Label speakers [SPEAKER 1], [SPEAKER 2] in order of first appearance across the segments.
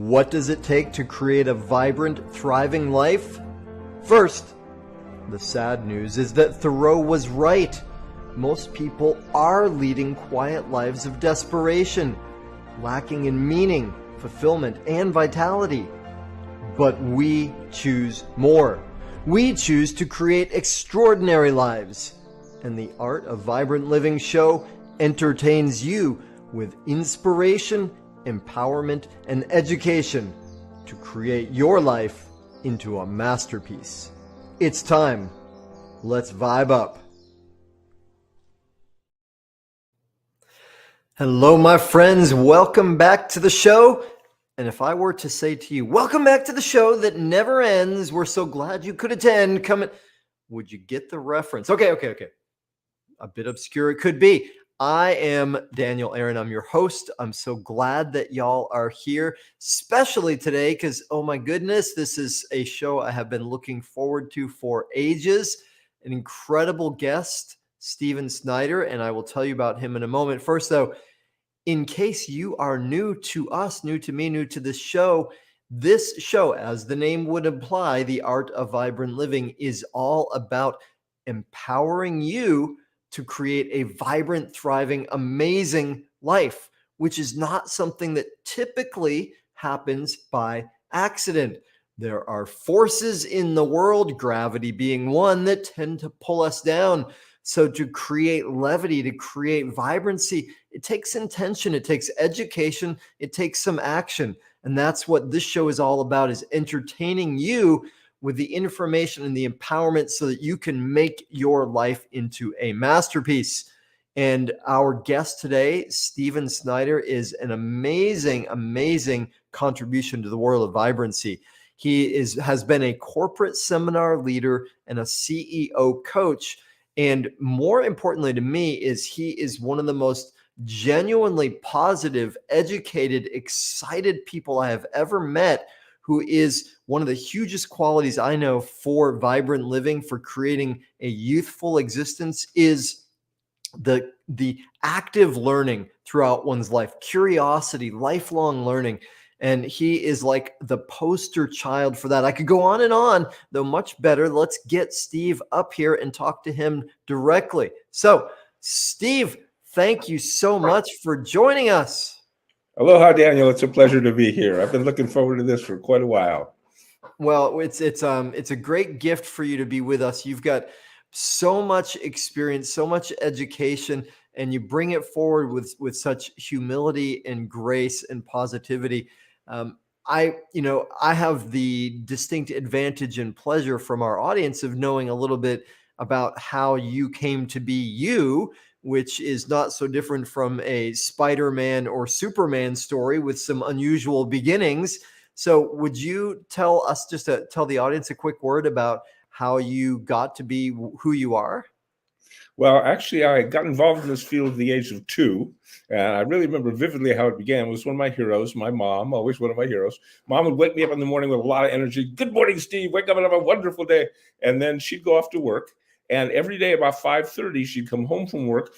[SPEAKER 1] What does it take to create a vibrant, thriving life? First, the sad news is that Thoreau was right. Most people are leading quiet lives of desperation, lacking in meaning, fulfillment, and vitality. But we choose more. We choose to create extraordinary lives. And the Art of Vibrant Living show entertains you with inspiration, empowerment, and education to create your life into a masterpiece. It's time. Let's vibe up. Hello, my friends. Welcome back to the show. And if I were to say to you, welcome back to the show that never ends, we're so glad you could attend. Come in. Would you get the reference? Okay. A bit obscure it could be. I am Daniel Aaron. I'm your host. I'm so glad that y'all are here, especially today because, oh my goodness, this is a show I have been looking forward to for ages. An incredible guest, Snyder, and I will tell you about him in a moment. First, though, in case you are new to us, new to me, new to this show, as the name would imply, The Art of Vibrant Living is all about empowering you to create a vibrant, thriving, amazing life, which is not something that typically happens by accident. There are forces in the world, gravity being one, that tend to pull us down. So to create levity, to create vibrancy, it takes intention, it takes education, it takes some action. And that's what this show is all about, is entertaining you with the information and the empowerment so that you can make your life into a masterpiece. And our guest today, Snyder, is an amazing contribution to the world of vibrancy. He has been a corporate seminar leader and a CEO coach. And more importantly to me is he is one of the most genuinely positive, educated, excited people I have ever met, who is one of the hugest qualities I know for vibrant living, for creating a youthful existence, is the active learning throughout one's life, curiosity, lifelong learning. And he is like the poster child for that. I could go on and on, though much better. Let's get Steve up here and talk to him directly. So, Steve, thank you so much for joining us.
[SPEAKER 2] Aloha, Daniel. It's a pleasure to be here. I've been looking forward to this for quite a while.
[SPEAKER 1] Well, it's a great gift for you to be with us. You've got so much experience, so much education, and you bring it forward with such humility and grace and positivity. I have the distinct advantage and pleasure from our audience of knowing a little bit about how you came to be you, which is not so different from a Spider-Man or Superman story with some unusual beginnings. So would you tell the audience a quick word about how you got to be who you are?
[SPEAKER 2] Well, actually, I got involved in this field at the age of 2. And I really remember vividly how it began. It was one of my heroes, my mom, always one of my heroes. Mom would wake me up in the morning with a lot of energy. Good morning, Steve. Wake up and have a wonderful day. And then she'd go off to work. And every day about 5:30, she'd come home from work,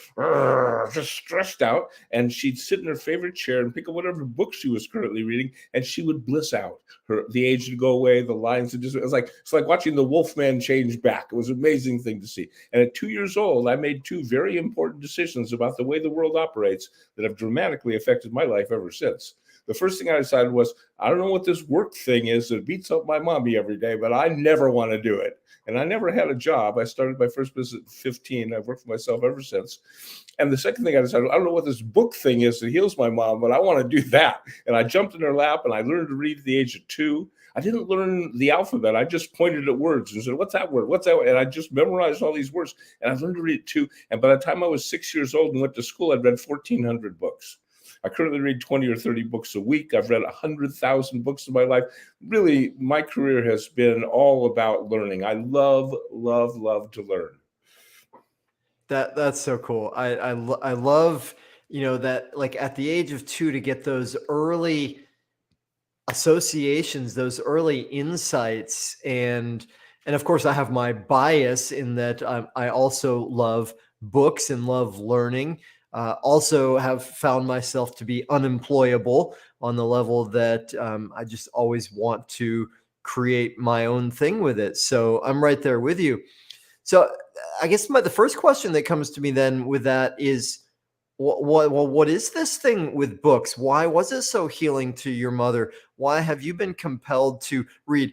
[SPEAKER 2] just stressed out, and she'd sit in her favorite chair and pick up whatever book she was currently reading, and she would bliss out. The age would go away, the lines would it's like watching the Wolfman change back. It was an amazing thing to see. And at 2 years old, I made 2 very important decisions about the way the world operates that have dramatically affected my life ever since. The first thing I decided was, I don't know what this work thing is that beats up my mommy every day, but I never want to do it. And I never had a job. I started my first business at 15. I've worked for myself ever since. And the second thing I decided, I don't know what this book thing is that heals my mom, but I want to do that. And I jumped in her lap and I learned to read at the age of 2. I didn't learn the alphabet. I just pointed at words and said, what's that word? What's that word? And I just memorized all these words. And I learned to read it too. And by the time I was 6 years old and went to school, I'd read 1,400 books. I currently read 20 or 30 books a week. I've read 100,000 books in my life. Really, my career has been all about learning. I love to learn.
[SPEAKER 1] That's so cool. I love, that like at the age of 2 to get those early associations, those early insights. And of course I have my bias in that I also love books and love learning. Also have found myself to be unemployable on the level that I just always want to create my own thing with it. So I'm right there with you. So I guess the first question that comes to me then with that is, what is this thing with books? Why was it so healing to your mother? Why have you been compelled to read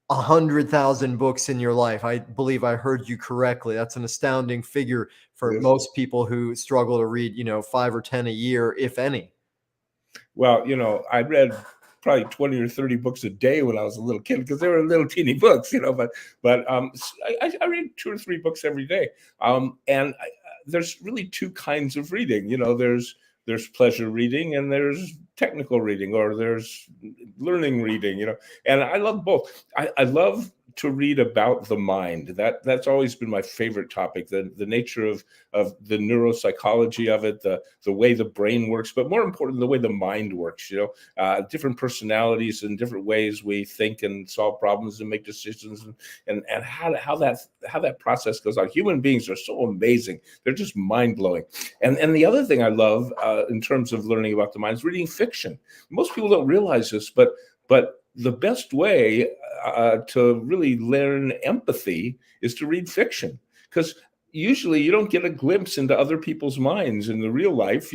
[SPEAKER 1] 100,000 books in your life? I believe I heard you correctly. That's an astounding figure for
[SPEAKER 2] Yes.
[SPEAKER 1] most people who struggle to read, 5 or 10 a year, if any.
[SPEAKER 2] Well, I read probably 20 or 30 books a day when I was a little kid because they were little teeny books, but I read 2 or 3 books every day. And there's really two kinds of reading. There's pleasure reading and there's technical reading, or there's learning reading. And I love both. I love to read about the mind. That's always been my favorite topic, the nature of the neuropsychology of it, the way the brain works, but more important, the way the mind works. Different personalities and different ways we think and solve problems and make decisions, and how that process goes on. Human beings are so amazing; they're just mind blowing. And the other thing I love in terms of learning about the mind is reading fiction. Most people don't realize this, but the best way to really learn empathy is to read fiction, because usually you don't get a glimpse into other people's minds in the real life,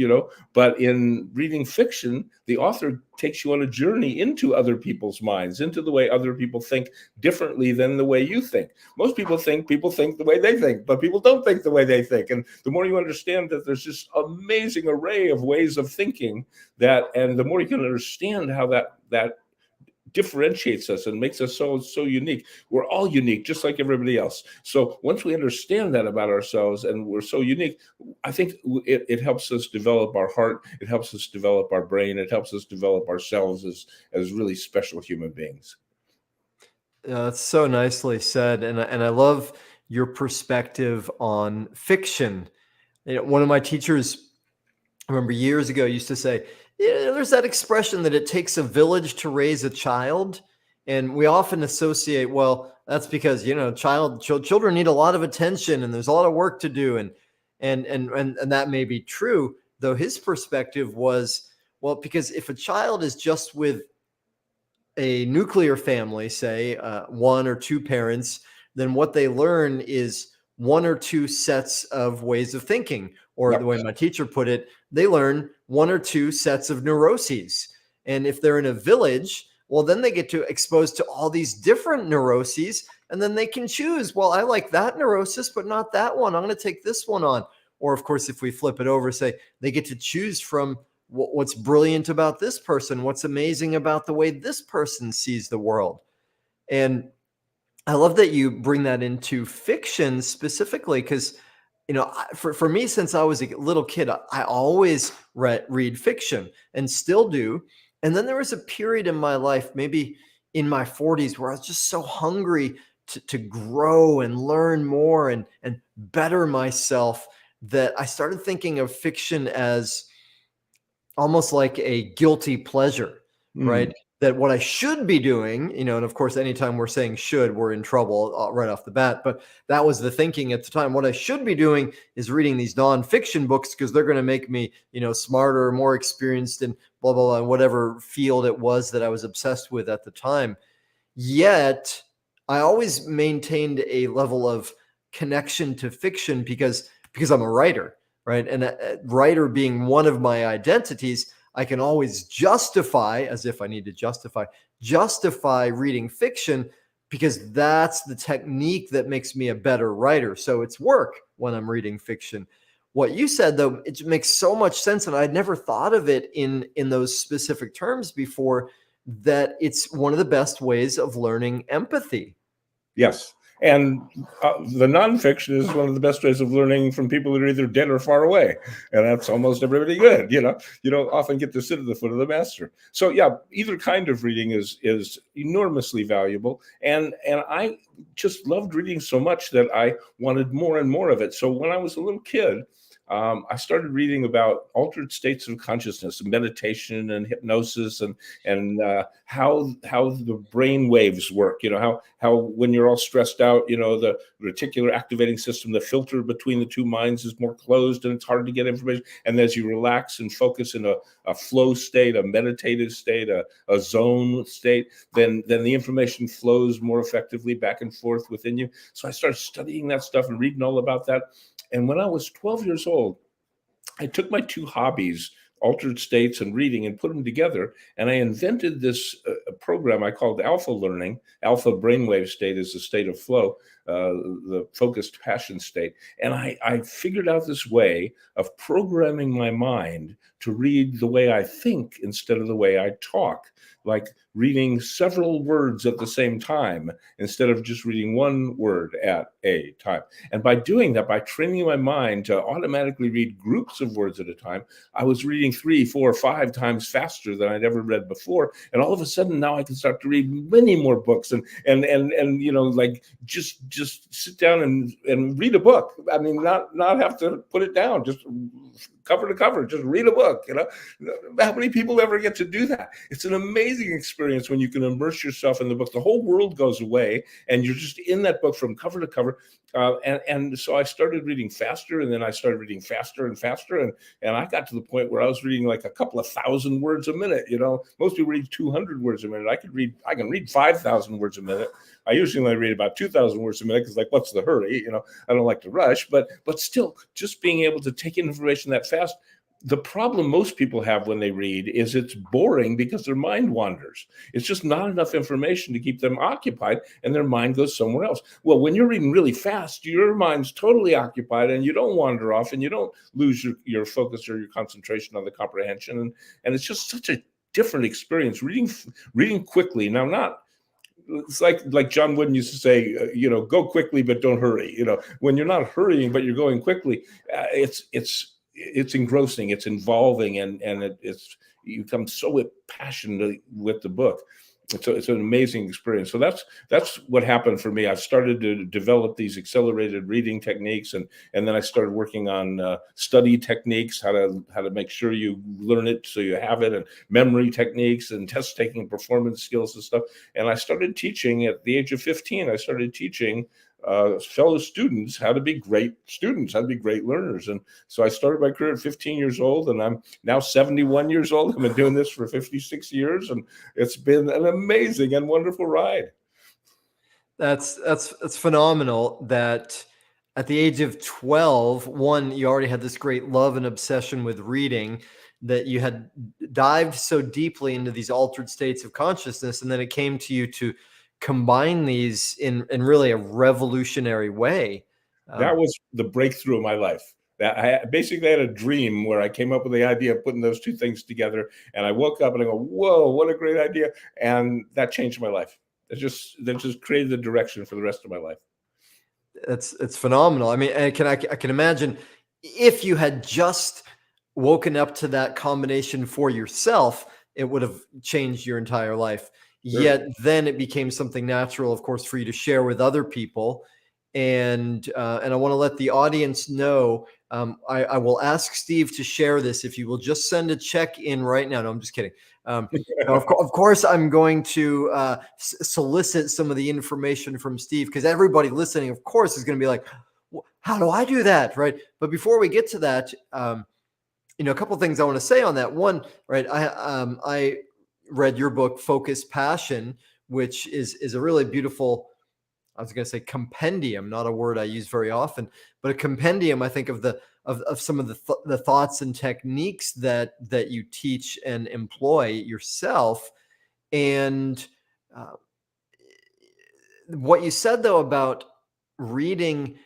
[SPEAKER 2] but in reading fiction, the author takes you on a journey into other people's minds, into the way other people think differently than the way you think. Most people think the way they think, but people don't think the way they think. And the more you understand that there's this amazing array of ways of thinking, and the more you can understand how that differentiates us and makes us so unique. We're all unique, just like everybody else. So once we understand that about ourselves and we're so unique, I think it helps us develop our heart. It helps us develop our brain. It helps us develop ourselves as really special human beings.
[SPEAKER 1] That's so nicely said, and I love your perspective on fiction. One of my teachers, I remember years ago, used to say, there's that expression that it takes a village to raise a child. And we often associate, well, that's because, children need a lot of attention and there's a lot of work to do. And that may be true, though his perspective was, well, because if a child is just with a nuclear family, say one or two parents, then what they learn is one or two sets of ways of thinking, or the way my teacher put it, they learn one or two sets of neuroses. And if they're in a village, well, then they get to exposed to all these different neuroses, and then they can choose, well, I like that neurosis, but not that one. I'm going to take this one on. Or of course, if we flip it over, say they get to choose from what's brilliant about this person, what's amazing about the way this person sees the world. And I love that you bring that into fiction specifically, because for me, since I was a little kid, I always read fiction and still do. And then there was a period in my life, maybe in my 40s, where I was just so hungry to grow and learn more and better myself, that I started thinking of fiction as almost like a guilty pleasure, right? That what I should be doing, and of course, anytime we're saying should, we're in trouble right off the bat. But that was the thinking at the time. What I should be doing is reading these nonfiction books, because they're going to make me, smarter, more experienced, and blah, blah, blah, whatever field it was that I was obsessed with at the time. Yet I always maintained a level of connection to fiction because I'm a writer, right? And a writer being one of my identities, I can always justify, as if I need to justify reading fiction, because that's the technique that makes me a better writer. So it's work when I'm reading fiction. What you said, though, it makes so much sense, and I'd never thought of it in those specific terms before, that it's one of the best ways of learning empathy.
[SPEAKER 2] Yes. And the nonfiction is one of the best ways of learning from people that are either dead or far away. And that's almost everybody good. You don't often get to sit at the foot of the master. So yeah, either kind of reading is enormously valuable. And I just loved reading so much that I wanted more and more of it. So when I was a little kid, I started reading about altered states of consciousness, meditation, and hypnosis, and how the brain waves work. How when you're all stressed out, the reticular activating system, the filter between the two minds is more closed, and it's hard to get information. And as you relax and focus in a flow state, a meditative state, a zone state, then the information flows more effectively back and forth within you. So I started studying that stuff and reading all about that. And when I was 12 years old, I took my two hobbies, altered states and reading, and put them together. And I invented this program I called Alpha Learning. Alpha brainwave state is the state of flow, the focused passion state. And I figured out this way of programming my mind to read the way I think instead of the way I talk, like reading several words at the same time instead of just reading one word at a time. And by doing that, by training my mind to automatically read groups of words at a time, I was reading 3, 4, 5 times faster than I'd ever read before. And all of a sudden now I can start to read many more books and like just sit down and read a book. I mean, not have to put it down, just cover to cover, just read a book. How many people ever get to do that? It's an amazing experience when you can immerse yourself in the book. The whole world goes away and you're just in that book from cover to cover. And so I started reading faster, and then I started reading faster and faster. And I got to the point where I was reading like a couple of thousand words a minute. Most people read 200 words a minute. I can read 5,000 words a minute. I usually only read about 2,000 words a minute because, like, what's the hurry? I don't like to rush, but still, just being able to take in information that fast. The problem most people have when they read is it's boring because their mind wanders. It's just not enough information to keep them occupied, and their mind goes somewhere else. Well, when you're reading really fast, your mind's totally occupied, and you don't wander off, and you don't lose your focus or your concentration on the comprehension. And it's just such a different experience reading quickly. Now, it's like John Wooden used to say, go quickly, but don't hurry. When you're not hurrying, but you're going quickly, it's engrossing, it's involving, and you become so passionate with the book. It's an amazing experience. So that's what happened for me. I started to develop these accelerated reading techniques, and then I started working on study techniques, how to make sure you learn it so you have it, and memory techniques and test taking, performance skills and stuff. And I started teaching at the age of 15. I started teaching fellow students how to be great students, how to be great learners. And so I started my career at 15 years old, and I'm now 71 years old. I've been doing this for 56 years, and it's been an amazing and wonderful ride.
[SPEAKER 1] That's phenomenal that at the age of 12, you already had this great love and obsession with reading, that you had dived so deeply into these altered states of consciousness, and then it came to you to combine these in really a revolutionary way.
[SPEAKER 2] That was the breakthrough of my life. That I basically had a dream where I came up with the idea of putting those two things together, and I woke up and I go, "Whoa, what a great idea!" And that changed my life. That just created the direction for the rest of my life.
[SPEAKER 1] It's phenomenal. I mean, I can imagine if you had just woken up to that combination for yourself, it would have changed your entire life.
[SPEAKER 2] Sure.
[SPEAKER 1] Yet then it became something natural, of course, for you to share with other people. And I want to let the audience know, I will ask Steve to share this. If you will just send a check in right now. No, I'm just kidding. No, of course, I'm going to solicit some of the information from Steve, because everybody listening, of course, is going to be like, how do I do that? Right. But before we get to that, a couple of things I want to say on that. One, right. I read your book, Focus Passion, which is a really beautiful, I was going to say compendium, not a word I use very often, but a compendium, I think, of some of the thoughts and techniques that you teach and employ yourself. And what you said, though, about reading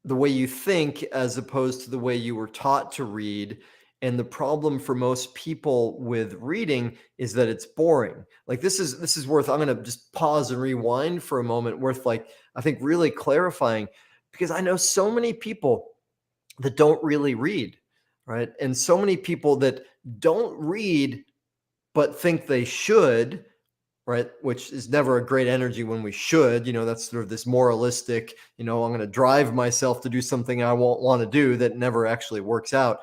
[SPEAKER 1] the way you think as opposed to the way you were taught to read. And the problem for most people with reading is that it's boring. Like this is worth, I'm going to just pause and rewind for a moment, worth, like, I think, really clarifying, because I know so many people that don't really read, right? And so many people that don't read but think they should, right? Which is never a great energy when we should. That's sort of this moralistic, I'm going to drive myself to do something I won't want to do that never actually works out.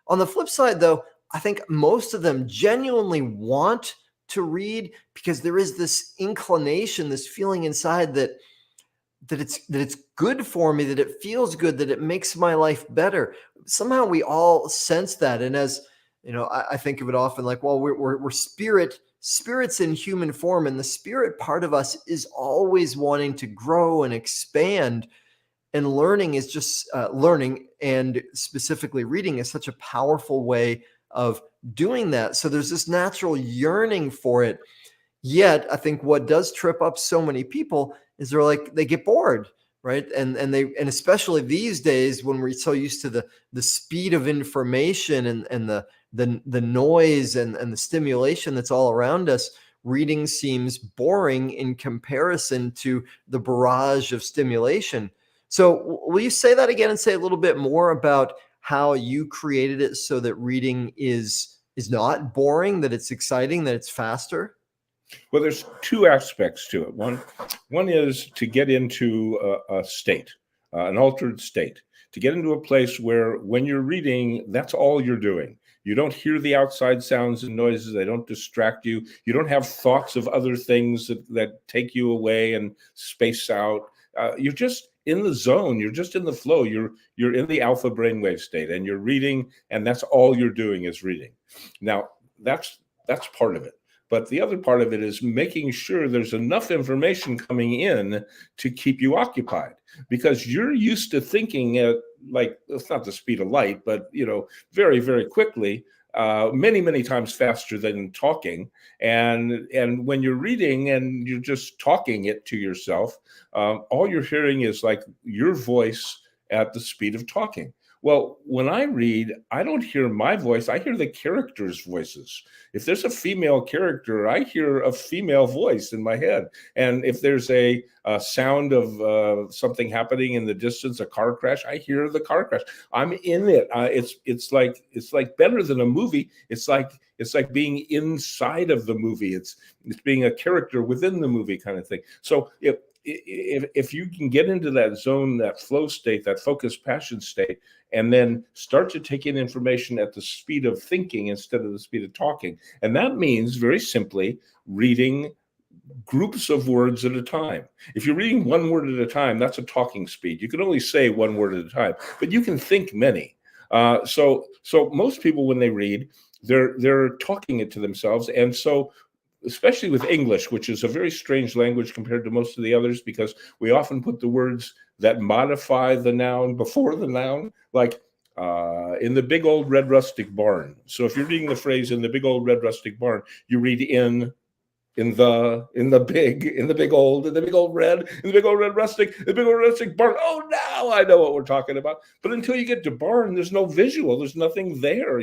[SPEAKER 1] On the flip side, though, I think most of them genuinely want to read because there is this inclination, this feeling inside that it's good for me, that it feels good, that it makes my life better. Somehow we all sense that. And as I think of it often like, well, we're spirits in human form, and the spirit part of us is always wanting to grow and expand. And learning is just learning, and specifically reading is such a powerful way of doing that. So there's this natural yearning for it. Yet I think what does trip up so many people is they get bored, right? And especially these days when we're so used to the speed of information and the noise and the stimulation that's all around us, reading seems boring in comparison to the barrage of stimulation. So will you say that again and say a little bit more about how you created it so that reading is not boring, that it's exciting, that it's faster?
[SPEAKER 2] Well, there's two aspects to it. One is to get into a state, an altered state, to get into a place where when you're reading, that's all you're doing. You don't hear the outside sounds and noises. They don't distract you. You don't have thoughts of other things that take you away and space out. You're just in the zone. You're just in the flow. You're in the alpha brainwave state, and you're reading, and that's all you're doing is reading. Now, that's part of it. But the other part of it is making sure there's enough information coming in to keep you occupied, because you're used to thinking at, like, it's not the speed of light, but very, very quickly, many, many times faster than talking. And when you're reading and you're just talking it to yourself, all you're hearing is like your voice at the speed of talking. Well, when I read, I don't hear my voice. I hear the characters' voices. If there's a female character, I hear a female voice in my head. And if there's a sound of something happening in the distance, a car crash, I hear the car crash. I'm in it. It's like better than a movie. It's like being inside of the movie. It's being a character within the movie kind of thing. So if you can get into that zone, that flow state, that focused passion state, and then start to take in information at the speed of thinking instead of the speed of talking. And that means, very simply, reading groups of words at a time. If you're reading one word at a time, that's a talking speed. You can only say one word at a time, but you can think many. So most people, when they read, they're talking it to themselves. And so, especially with English, which is a very strange language compared to most of the others, because we often put the words that modify the noun before the noun, like in the big old red rustic barn. So if you're reading the phrase in the big old red rustic barn, you read in the big old red rustic barn. Oh, now I know what we're talking about. But until you get to barn, there's no visual, there's nothing there,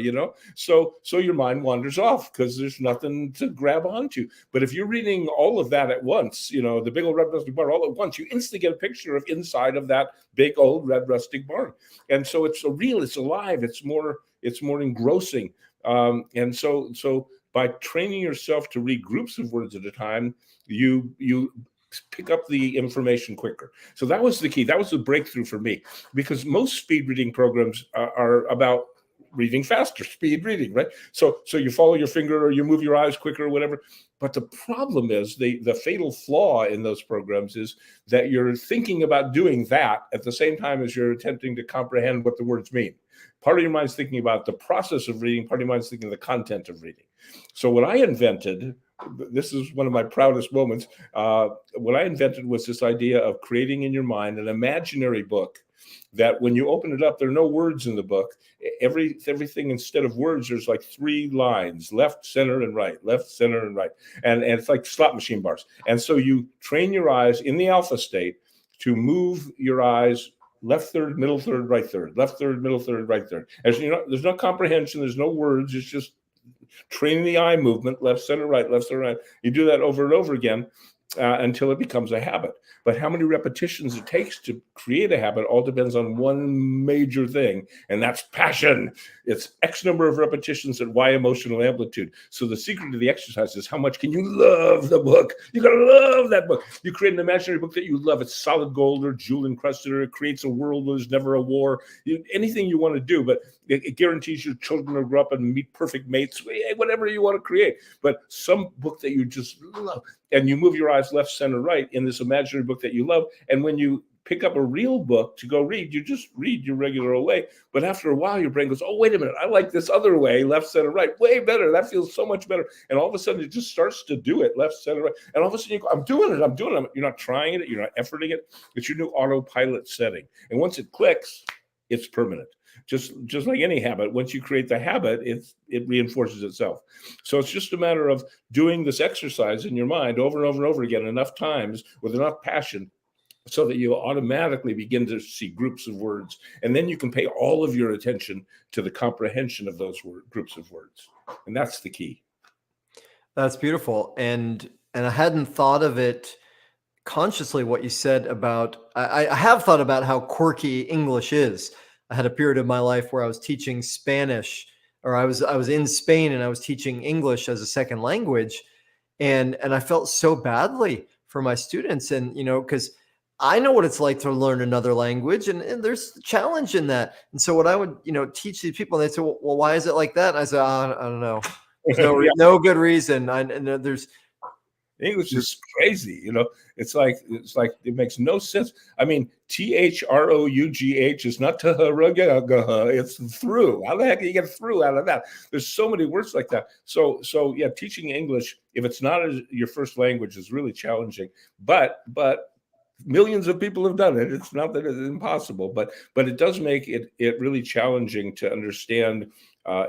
[SPEAKER 2] so your mind wanders off because there's nothing to grab onto. But if you're reading all of that at once, the big old red rustic barn all at once, you instantly get a picture of inside of that big old red rustic barn. And so it's real, it's alive, it's more engrossing. And so by training yourself to read groups of words at a time, you pick up the information quicker. So that was the key. That was the breakthrough for me, because most speed reading programs are about reading faster, speed reading, right? So you follow your finger or you move your eyes quicker or whatever. But the problem is, the fatal flaw in those programs is that you're thinking about doing that at the same time as you're attempting to comprehend what the words mean. Part of your mind's thinking about the process of reading, part of your mind's thinking the content of reading. So what I invented, this is one of my proudest moments, what I invented was this idea of creating in your mind an imaginary book that when you open it up, there are no words in the book. Everything, instead of words, there's like 3 lines: left, center, and right, left, center, and right. And it's like slot machine bars. And so you train your eyes in the alpha state to move your eyes left third, middle third, right third, left third, middle third, right third. As you know, there's no comprehension, there's no words, it's just training the eye movement, left, center, right, left, center, right. You do that over and over again. until it becomes a habit. But how many repetitions it takes to create a habit all depends on one major thing, and that's passion. It's X number of repetitions at Y emotional amplitude. So the secret to the exercise is how much can you love the book? You gotta love that book. You create an imaginary book that you love. It's solid gold or jewel encrusted, or it creates a world where there's never a war. Anything you want to do, but it guarantees your children will grow up and meet perfect mates, whatever you want to create. But some book that you just love, and you move your eyes left, center, right in this imaginary book that you love. And when you pick up a real book to go read, you just read your regular old way. But after a while, your brain goes, oh, wait a minute, I like this other way, left, center, right, way better. That feels so much better. And all of a sudden, it just starts to do it, left, center, right. And all of a sudden, you go, I'm doing it. You're not trying it. You're not efforting it. It's your new autopilot setting. And once it clicks, it's permanent. Just like any habit, once you create the habit, it reinforces itself. So it's just a matter of doing this exercise in your mind over and over and over again enough times with enough passion so that you automatically begin to see groups of words. And then you can pay all of your attention to the comprehension of those groups of words. And that's the key.
[SPEAKER 1] That's beautiful. And I hadn't thought of it consciously, what you said about, I have thought about how quirky English is. I had a period of my life where I was teaching Spanish, or I was in Spain and I was teaching English as a second language. And I felt so badly for my students. And, because I know what it's like to learn another language, and there's a challenge in that. And so what I would, teach these people, and they'd say, well, why is it like that? And I said, I don't know. There's no good reason. There's
[SPEAKER 2] English is crazy, It's like it makes no sense. I mean, THROUGH is not it's through. How the heck do you get through out of that? There's so many words like that. So yeah, teaching English, if it's not your first language, is really challenging. But millions of people have done it. It's not that it's impossible, but it does make it really challenging to understand.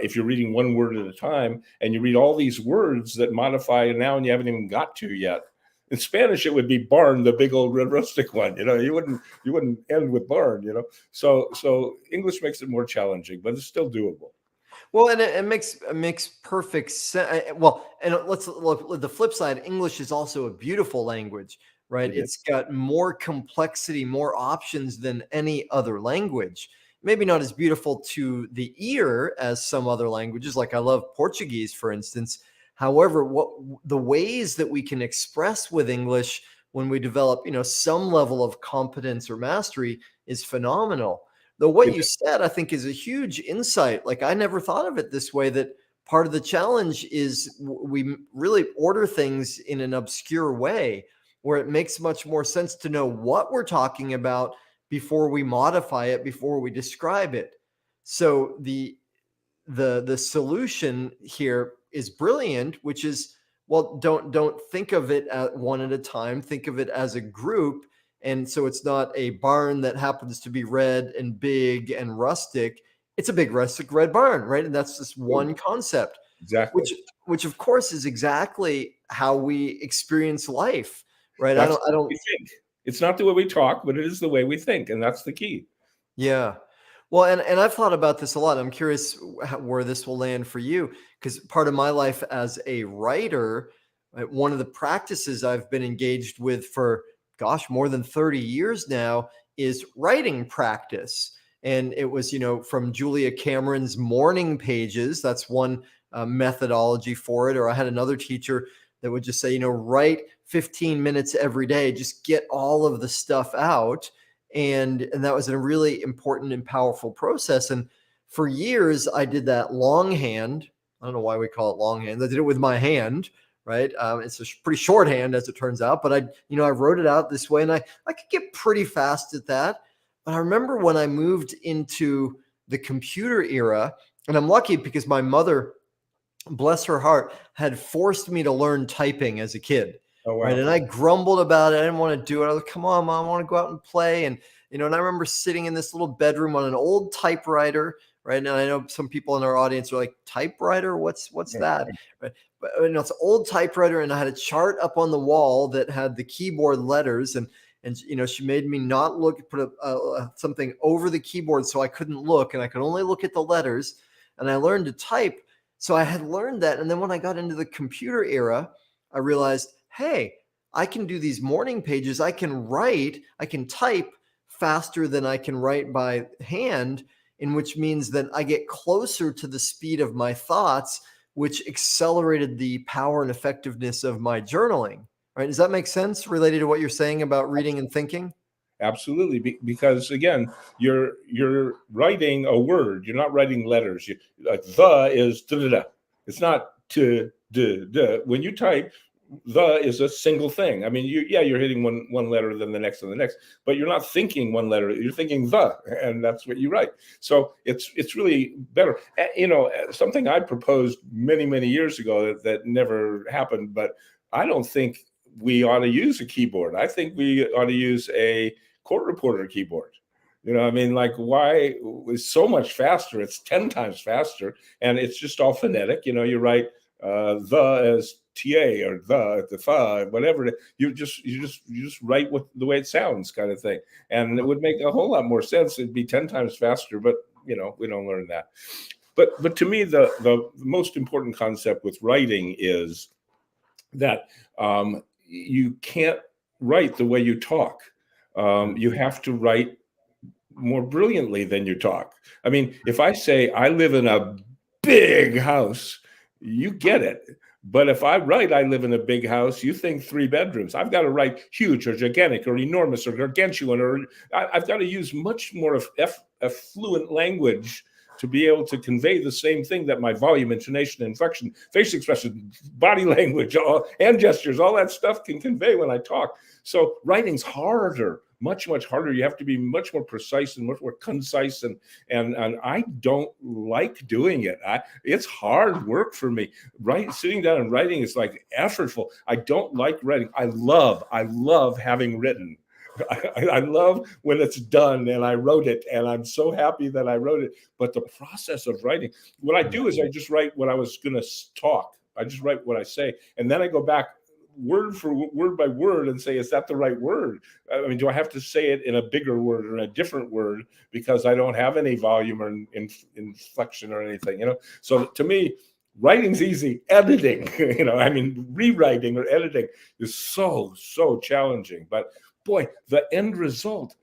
[SPEAKER 2] If you're reading one word at a time and you read all these words that modify a noun you haven't even got to yet. In Spanish, it would be barn, the big old red rustic one. You wouldn't end with barn. So English makes it more challenging, but it's still doable.
[SPEAKER 1] Well, and it makes perfect sense. Well, and let's look at the flip side. English is also a beautiful language, right?
[SPEAKER 2] Mm-hmm.
[SPEAKER 1] It's got more complexity, more options than any other language. Maybe not as beautiful to the ear as some other languages. Like I love Portuguese, for instance. However, the ways that we can express with English when we develop, some level of competence or mastery is phenomenal. Though what you said, I think, is a huge insight. Like I never thought of it this way, that part of the challenge is we really order things in an obscure way where it makes much more sense to know what we're talking about before we modify it, before we describe it. So the solution here is brilliant, which is, well, don't think of it at one at a time. Think of it as a group. And so it's not a barn that happens to be red and big and rustic. It's a big rustic red barn, right? And that's just one concept.
[SPEAKER 2] Exactly.
[SPEAKER 1] Which of course is exactly how we experience life, right?
[SPEAKER 2] That's
[SPEAKER 1] I don't
[SPEAKER 2] think. It's not the way we talk, but it is the way we think, and that's the key.
[SPEAKER 1] Yeah. Well, and I've thought about this a lot. I'm curious where this will land for you, because part of my life as a writer, one of the practices I've been engaged with for, more than 30 years now is writing practice. And it was, from Julia Cameron's morning pages. That's one methodology for it. Or I had another teacher that would just say, write 15 minutes every day, just get all of the stuff out. And that was a really important and powerful process. And for years, I did that longhand. I don't know why we call it longhand. I did it with my hand, right? It's a pretty shorthand, as it turns out. But I wrote it out this way, and I could get pretty fast at that. But I remember when I moved into the computer era, and I'm lucky because my mother, bless her heart, had forced me to learn typing as a kid.
[SPEAKER 2] Oh, wow.
[SPEAKER 1] Right. And I grumbled about it. I didn't want to do it. I was like, come on, Mom, I want to go out and play. And, and I remember sitting in this little bedroom on an old typewriter. Right. And I know some people in our audience are like, typewriter? What's that? Right. But it's an old typewriter. And I had a chart up on the wall that had the keyboard letters. And she made me not look, put something over the keyboard so I couldn't look. And I could only look at the letters. And I learned to type. So I had learned that. And then when I got into the computer era, I realized, hey, I can do these morning pages. I can type faster than I can write by hand, in which means that I get closer to the speed of my thoughts, which accelerated the power and effectiveness of my journaling. Right? Does that make sense related to what you're saying about reading and thinking?
[SPEAKER 2] Absolutely, because again, you're writing a word. You're not writing letters. Like the is da da da. It's not to da da. When you type, the is a single thing. I mean, you're hitting one letter, then the next and the next, but you're not thinking one letter. You're thinking the, and that's what you write. So it's really better. Something I proposed many years ago that never happened, but I don't think we ought to use a keyboard. I think we ought to use a court reporter keyboard. I mean, like, why? It's so much faster. It's 10 times faster, and it's just all phonetic. You write the as ta, or the fa, whatever. You just write the way it sounds, kind of thing, and it would make a whole lot more sense. It'd be 10 times faster, but we don't learn that. But to me, the most important concept with writing is that you can't write the way you talk. You have to write more brilliantly than you talk. I mean, if I say I live in a big house, you get it. But if I write I live in a big house, you think 3 bedrooms. I've got to write huge or gigantic or enormous or gargantuan, or I've got to use much more affluent language to be able to convey the same thing that my volume, intonation, inflection, face expression, body language, and gestures, all that stuff can convey when I talk. So writing's harder, much harder. You have to be much more precise and much more concise, and I don't like doing it. It's hard work for me. Sitting down and writing is like effortful. I don't like writing. I love having written. I love when it's done and I wrote it, and I'm so happy that I wrote it. But the process of writing, what I do is I just write what I was going to talk. I just write what I say, and then I go back word by word and say, is that the right word? I mean, do I have to say it in a bigger word or in a different word because I don't have any volume or inflection or anything? So to me, writing's easy. Editing, rewriting or editing is so challenging. But boy, the end result,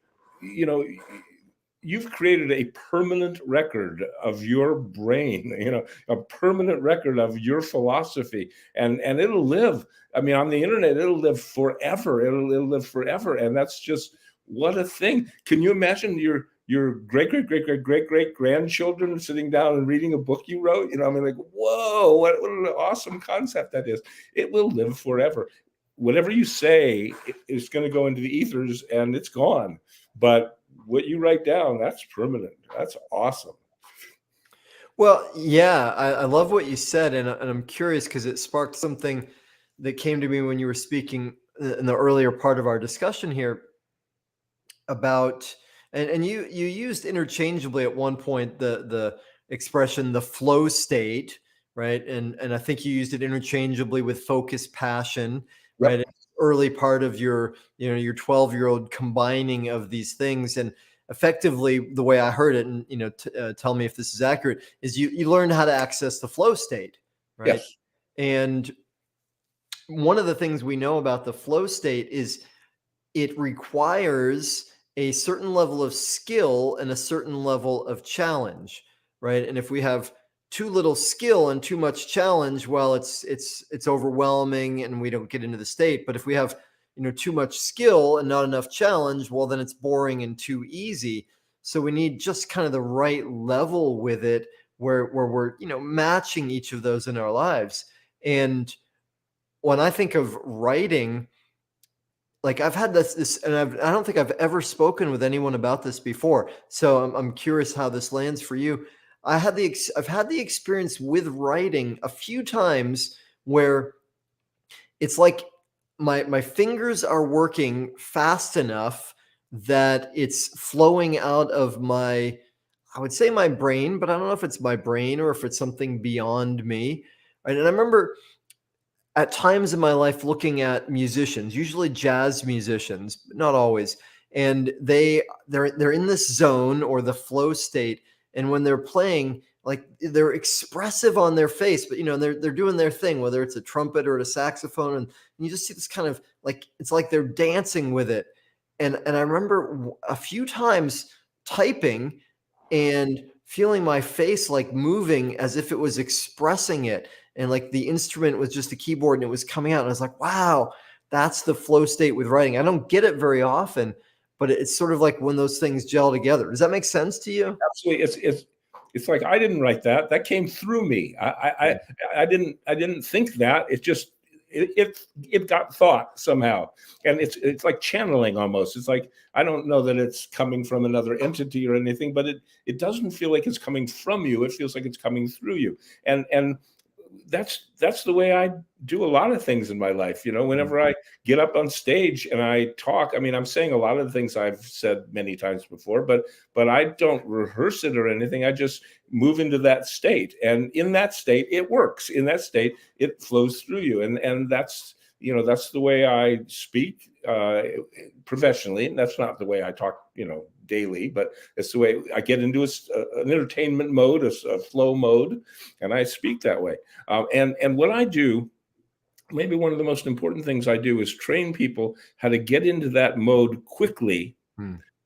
[SPEAKER 2] you've created a permanent record of your brain, a permanent record of your philosophy, and it'll live. I mean, on the internet, it'll live forever. It'll live forever, and that's just, what a thing. Can you imagine your great grandchildren sitting down and reading a book you wrote? Like, whoa, what an awesome concept that is. It will live forever. Whatever you say is going to go into the ethers and it's gone. But what you write down, that's permanent. That's awesome.
[SPEAKER 1] Well, yeah, I love what you said. And I'm curious because it sparked something that came to me when you were speaking in the earlier part of our discussion here about, and you used interchangeably at one point the expression, the flow state, right? And I think you used it interchangeably with focus, passion, right?
[SPEAKER 2] Yep.
[SPEAKER 1] Early part of your 12-year-old combining of these things. And effectively, the way I heard it, and tell me if this is accurate, is you learned how to access the flow state, right?
[SPEAKER 2] Yes.
[SPEAKER 1] And one of the things we know about the flow state is it requires a certain level of skill and a certain level of challenge, right? And if we have too little skill and too much challenge, well, it's overwhelming and we don't get into the state. But if we have too much skill and not enough challenge, well, then it's boring and too easy. So we need just kind of the right level with it, where we're matching each of those in our lives. And when I think of writing, like, I've had this, and I don't think I've ever spoken with anyone about this before. So I'm curious how this lands for you. I've had the experience with writing a few times where it's like my fingers are working fast enough that it's flowing out of I would say my brain, but I don't know if it's my brain or if it's something beyond me. Right? And I remember at times in my life looking at musicians, usually jazz musicians, but not always, and they're in this zone or the flow state. And when they're playing, like they're expressive on their face, but they're doing their thing, whether it's a trumpet or a saxophone, and you just see this kind of like, it's like they're dancing with it. And I remember a few times typing and feeling my face like moving as if it was expressing it. And like the instrument was just a keyboard and it was coming out. And I was like, wow, that's the flow state with writing. I don't get it very often, but it's sort of like when those things gel together. Does that make sense to you?
[SPEAKER 2] Absolutely. It's like, I didn't write that. That came through me. I didn't think that. It got thought somehow, and it's like channeling almost. It's like, I don't know that it's coming from another entity or anything, but it doesn't feel like it's coming from you. It feels like it's coming through you, and that's the way I do a lot of things in my life. Whenever I get up on stage and I talk, I mean, I'm saying a lot of the things I've said many times before, but I don't rehearse it or anything. I just move into that state, and in that state, it works. In that state, it flows through you, and that's the way I speak professionally. And that's not the way I talk, daily, but it's the way I get into an entertainment mode, a flow mode, and I speak that way. And what I do, maybe one of the most important things I do, is train people how to get into that mode quickly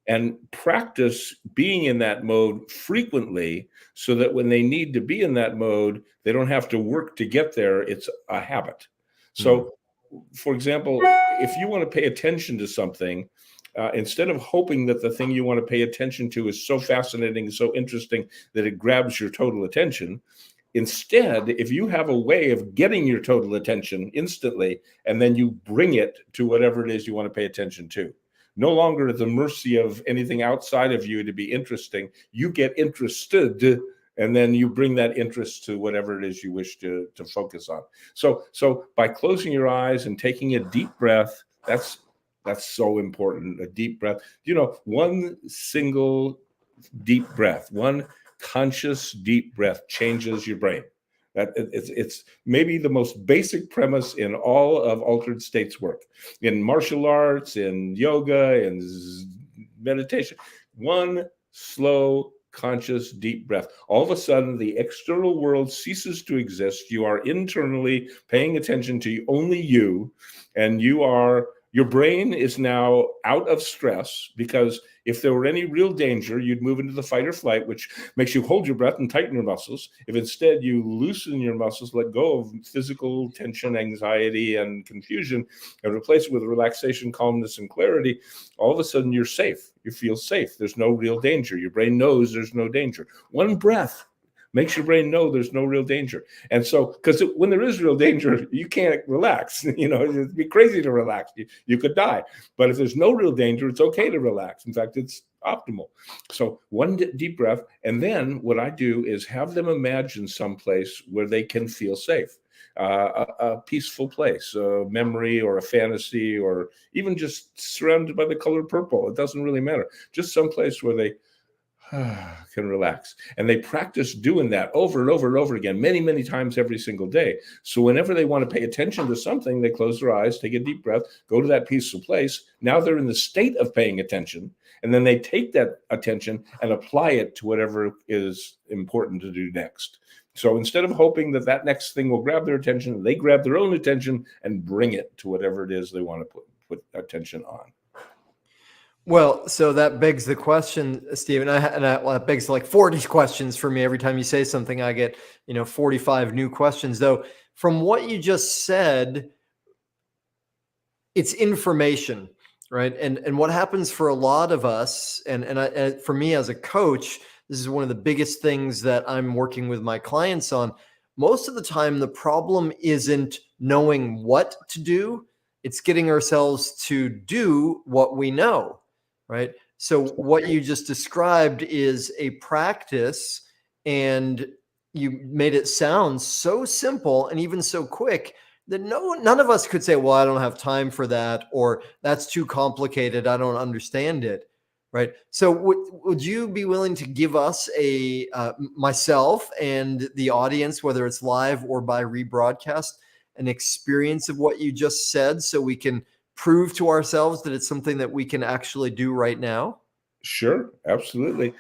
[SPEAKER 2] and practice being in that mode frequently, so that when they need to be in that mode, they don't have to work to get there. It's a habit. So, for example, if you want to pay attention to something, instead of hoping that the thing you want to pay attention to is so fascinating, so interesting that it grabs your total attention, instead, if you have a way of getting your total attention instantly, and then you bring it to whatever it is you want to pay attention to, no longer at the mercy of anything outside of you to be interesting, you get interested, and then you bring that interest to whatever it is you wish to focus on. So by closing your eyes and taking a deep breath, that's so important. A deep breath. One single deep breath, one conscious deep breath changes your brain. That it's maybe the most basic premise in all of altered states work, in martial arts, in yoga, in meditation. One slow, conscious, deep breath. All of a sudden, the external world ceases to exist. You are internally paying attention to only you, and your brain is now out of stress, because if there were any real danger, you'd move into the fight or flight, which makes you hold your breath and tighten your muscles. If instead you loosen your muscles, let go of physical tension, anxiety, and confusion, and replace it with relaxation, calmness, and clarity, all of a sudden you're safe. You feel safe. There's no real danger. Your brain knows there's no danger. One breath makes your brain know there's no real danger. And so, because when there is real danger, you can't relax. It'd be crazy to relax. You could die. But if there's no real danger, it's okay to relax. In fact, it's optimal. So one deep breath. And then what I do is have them imagine someplace where they can feel safe. A peaceful place, a memory or a fantasy, or even just surrounded by the color purple. It doesn't really matter. Just someplace where they can relax. And they practice doing that over and over and over again, many, many times every single day. So whenever they want to pay attention to something, they close their eyes, take a deep breath, go to that peaceful place. Now they're in the state of paying attention. And then they take that attention and apply it to whatever is important to do next. So instead of hoping that next thing will grab their attention, they grab their own attention and bring it to whatever it is they want to put attention on.
[SPEAKER 1] Well, so that begs the question, Steve, that begs like 40 questions for me. Every time you say something, I get, 45 new questions. Though, from what you just said, it's information, right? And what happens for a lot of us, and for me as a coach, this is one of the biggest things that I'm working with my clients on. Most of the time, the problem isn't knowing what to do. It's getting ourselves to do what we know. Right. So what you just described is a practice, and you made it sound so simple and even so quick that none of us could say, well, I don't have time for that, or that's too complicated, I don't understand it. Right. So would you be willing to give us myself and the audience, whether it's live or by rebroadcast, an experience of what you just said, so we can prove to ourselves that it's something that we can actually do right now?
[SPEAKER 2] Sure, absolutely.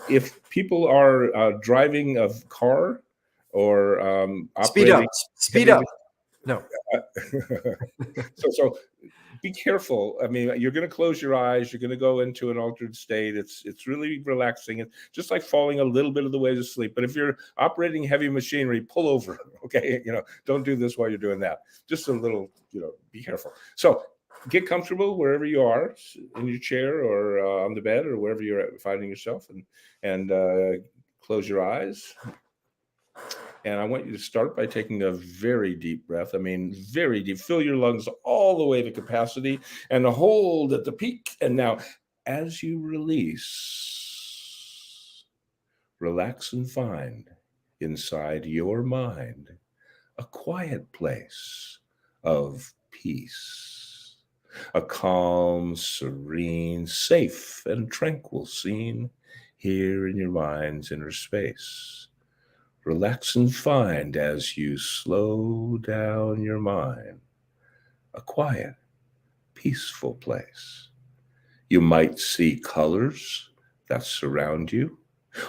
[SPEAKER 2] If people are driving a car or
[SPEAKER 1] Speed up,
[SPEAKER 2] operating
[SPEAKER 1] speed
[SPEAKER 2] heavy,
[SPEAKER 1] up. No.
[SPEAKER 2] so be careful. I mean, you're going to close your eyes. You're going to go into an altered state. It's really relaxing. It's just like falling a little bit of the way to sleep. But if you're operating heavy machinery, pull over. Okay, don't do this while you're doing that. Just a little, be careful. So get comfortable wherever you are, in your chair or on the bed or wherever you're finding yourself, and close your eyes. And I want you to start by taking a very deep breath. I mean, very deep. Fill your lungs all the way to capacity and hold at the peak. And now, as you release, relax and find inside your mind a quiet place of peace, a calm, serene, safe, and tranquil scene here in your mind's inner space. Relax and find, as you slow down your mind, a quiet, peaceful place. You might see colors that surround you,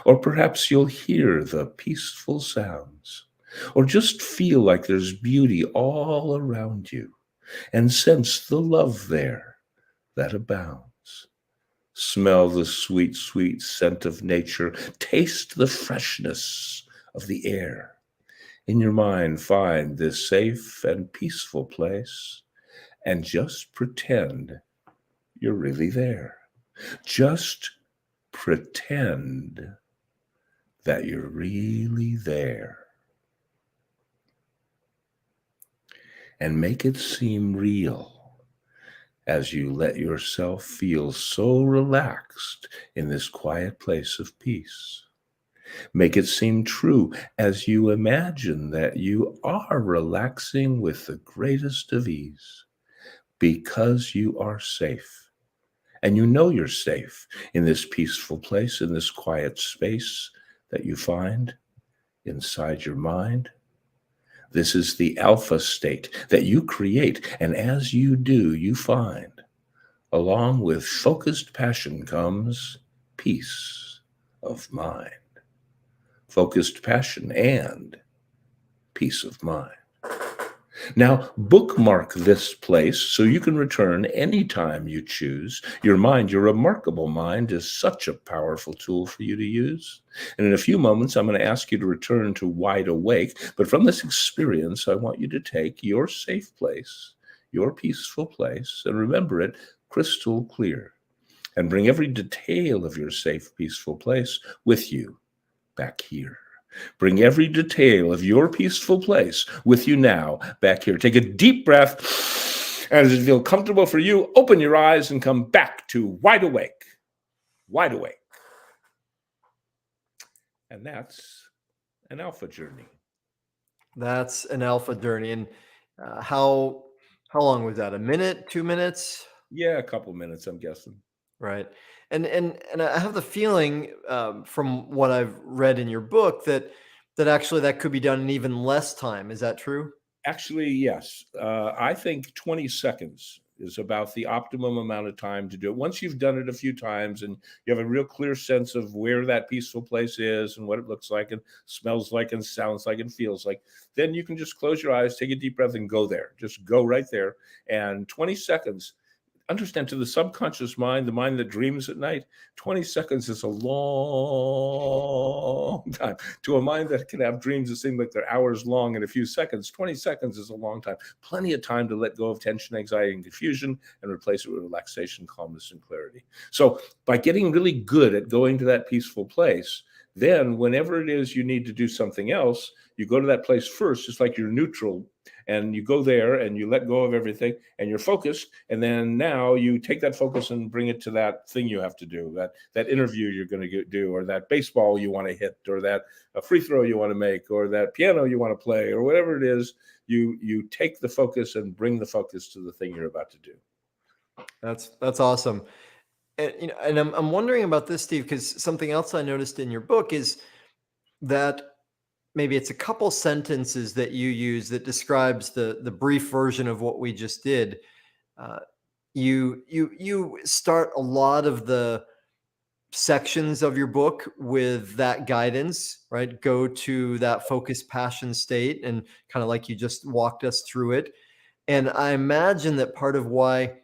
[SPEAKER 2] or perhaps you'll hear the peaceful sounds, or just feel like there's beauty all around you and sense the love there that abounds. Smell the sweet, sweet scent of nature. Taste the freshness of the air. In your mind, find this safe and peaceful place and just pretend you're really there. Just pretend that you're really there. And make it seem real as you let yourself feel so relaxed in this quiet place of peace. Make it seem true as you imagine that you are relaxing with the greatest of ease because you are safe. And you know you're safe in this peaceful place, in this quiet space that you find inside your mind. This is the alpha state that you create. And as you do, you find, along with focused passion comes peace of mind. Focused passion and peace of mind. Now, bookmark this place so you can return anytime you choose. Your mind, your remarkable mind, is such a powerful tool for you to use. And in a few moments, I'm going to ask you to return to wide awake. But from this experience, I want you to take your safe place, your peaceful place, and remember it crystal clear. And bring every detail of your safe, peaceful place with you back here. Bring every detail of your peaceful place with you now back here. Take a deep breath. And as it feels comfortable for you, open your eyes and come back to wide awake. Wide awake. And that's an alpha journey.
[SPEAKER 1] That's an alpha journey. And how long was that? A minute, 2 minutes?
[SPEAKER 2] Yeah, a couple minutes, I'm guessing.
[SPEAKER 1] Right. And I have the feeling, from what I've read in your book, that actually that could be done in even less time. Is that true?
[SPEAKER 2] Actually, yes. I think 20 seconds is about the optimum amount of time to do it. Once you've done it a few times and you have a real clear sense of where that peaceful place is and what it looks like and smells like and sounds like and feels like, then you can just close your eyes, take a deep breath, and go there. Just go right there. And 20 seconds, understand, to the subconscious mind, the mind that dreams at night, 20 seconds is a long time. To a mind that can have dreams that seem like they're hours long in a few seconds, 20 seconds is a long time. Plenty of time to let go of tension, anxiety, and confusion and replace it with relaxation, calmness, and clarity. So by getting really good at going to that peaceful place, then whenever it is you need to do something else, you go to that place first, just like you're neutral, and you go there and you let go of everything and you're focused. And then now you take that focus and bring it to that thing you have to do, that interview you're going to do, or that baseball you want to hit, or that a free throw you want to make, or that piano you want to play, or whatever it is. You take the focus and bring the focus to the thing you're about to do.
[SPEAKER 1] That's awesome. And I'm wondering about this, Steve, because something else I noticed in your book is that maybe it's a couple sentences that you use that describes the brief version of what we just did. You start a lot of the sections of your book with that guidance, right? Go to that focused passion state and kind of like you just walked us through it. And I imagine that part of why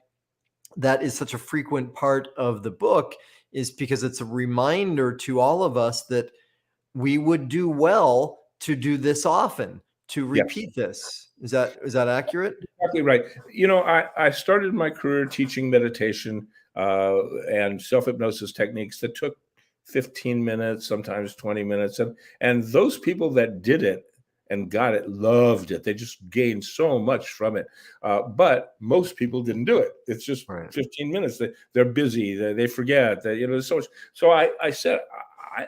[SPEAKER 1] that is such a frequent part of the book is because it's a reminder to all of us that we would do well to do this often, to
[SPEAKER 2] Yes.
[SPEAKER 1] repeat this. Is that accurate?
[SPEAKER 2] Exactly right. I started my career teaching meditation and self-hypnosis techniques that took 15 minutes, sometimes 20 minutes. And those people that did it and got it loved it. They just gained so much from it. But most people didn't do it. It's just
[SPEAKER 1] Right.
[SPEAKER 2] 15 minutes. They're busy. They forget that, there's so much. So I said,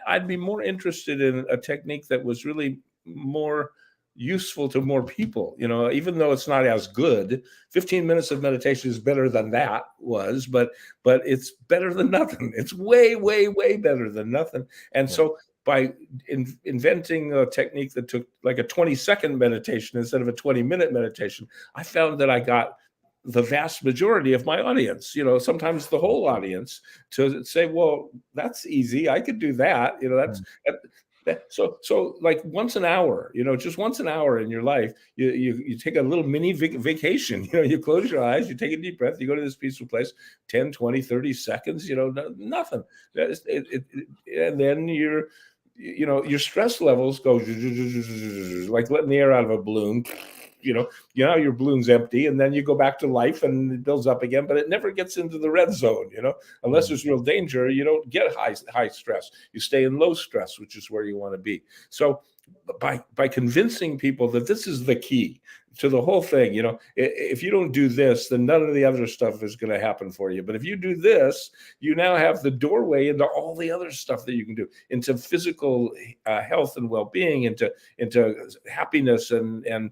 [SPEAKER 2] I'd be more interested in a technique that was really more useful to more people, even though it's not as good. 15 minutes of meditation is better than that was, but it's better than nothing. It's way, way, way better than nothing. And
[SPEAKER 1] Yeah.
[SPEAKER 2] so by inventing a technique that took like a 20-second meditation instead of a 20-minute meditation, I found that I got the vast majority of my audience, sometimes the whole audience, to say, well, that's easy. I could do that. So like once an hour, just once an hour in your life, you take a little mini vacation, you close your eyes, you take a deep breath, you go to this peaceful place, 10, 20, 30 seconds, nothing. And then your stress levels go like letting the air out of a balloon. Your balloon's empty, and then you go back to life and it builds up again, but it never gets into the red zone, unless there's real danger. You don't get high stress. You stay in low stress, which is where you want to be. So by convincing people that this is the key to the whole thing, if you don't do this, then none of the other stuff is going to happen for you. But if you do this, you now have the doorway into all the other stuff that you can do, into physical health and well-being, into happiness and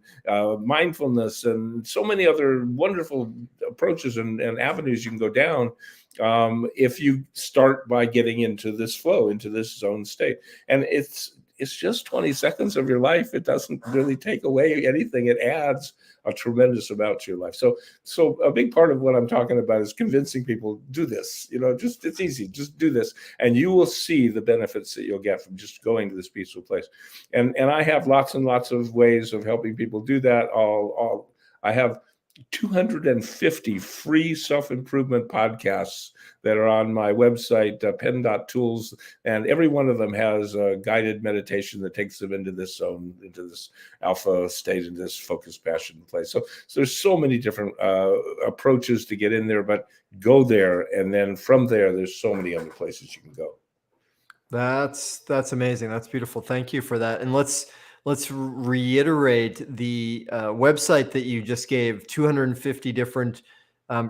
[SPEAKER 2] mindfulness, and so many other wonderful approaches and avenues you can go down if you start by getting into this flow, into this zone state. And it's just 20 seconds of your life. It doesn't really take away anything. It adds a tremendous amount to your life. So a big part of what I'm talking about is convincing people, do this, it's easy, just do this. And you will see the benefits that you'll get from just going to this peaceful place. And I have lots and lots of ways of helping people do that. I have 250 free self-improvement podcasts that are on my website, pen.tools, and every one of them has a guided meditation that takes them into this zone, into this alpha state, into this focused passion place. So there's so many different approaches to get in there, but go there, and then from there, there's so many other places you can go.
[SPEAKER 1] That's amazing. That's beautiful. Thank you for that. And let's reiterate the website that you just gave. 250 different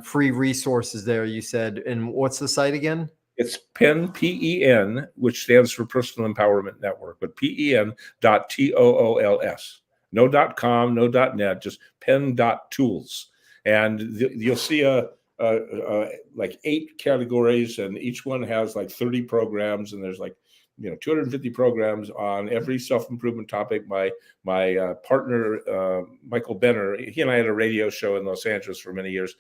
[SPEAKER 1] free resources there, you said. And what's the site again?
[SPEAKER 2] It's PEN, PEN, which stands for Personal Empowerment Network, but PEN.tools. No .com, no .net, just pen.tools. And you'll see like 8 categories, and each one has like 30 programs, and there's like 250 programs on every self-improvement topic. My partner, Michael Benner, he and I had a radio show in Los Angeles for many years.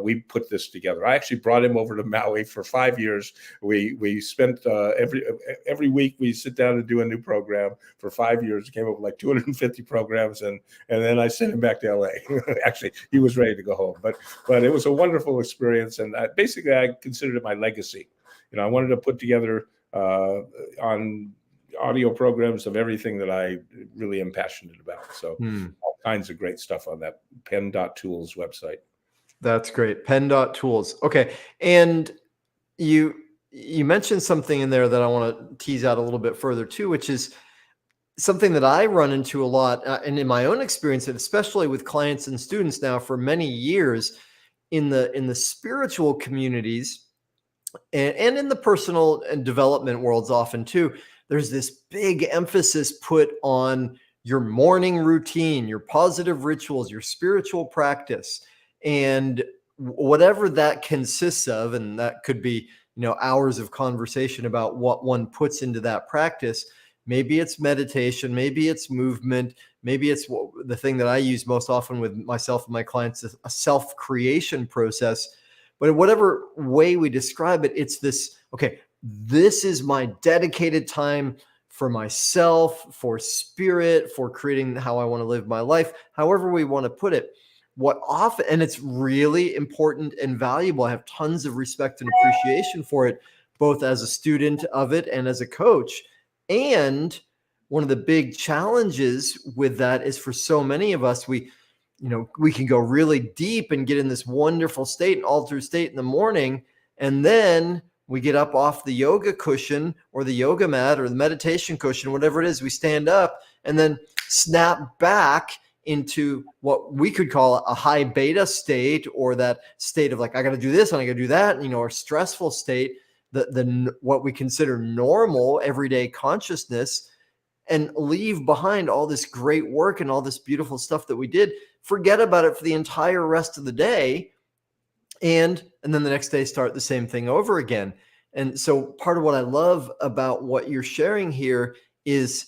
[SPEAKER 2] We put this together. I actually brought him over to Maui for 5 years. We spent every week we sit down and do a new program for 5 years. Came up with like 250 programs, and then I sent him back to LA. Actually, he was ready to go home, but it was a wonderful experience, and basically I considered it my legacy. I wanted to put together on audio programs of everything that I really am passionate about. So all kinds of great stuff on that pen.tools website.
[SPEAKER 1] That's great. Pen.tools. Okay. And you mentioned something in there that I want to tease out a little bit further too, which is something that I run into a lot, and in my own experience, and especially with clients and students now for many years in the spiritual communities, and in the personal and development worlds often too, there's this big emphasis put on your morning routine, your positive rituals, your spiritual practice, and whatever that consists of. And that could be, hours of conversation about what one puts into that practice. Maybe it's meditation, maybe it's movement, maybe it's the thing that I use most often with myself and my clients, a self-creation process. But in whatever way we describe it, it's this, okay, this is my dedicated time for myself, for spirit, for creating how I want to live my life, however we want to put it. What often, and it's really important and valuable. I have tons of respect and appreciation for it, both as a student of it and as a coach. And one of the big challenges with that is for so many of us, we can go really deep and get in this wonderful state, an altered state in the morning. And then we get up off the yoga cushion or the yoga mat or the meditation cushion, whatever it is, we stand up and then snap back into what we could call a high beta state, or that state of like, I got to do this and I got to do that, or stressful state, the what we consider normal everyday consciousness, and leave behind all this great work and all this beautiful stuff that we did, forget about it for the entire rest of the day. And then the next day start the same thing over again. And so part of what I love about what you're sharing here is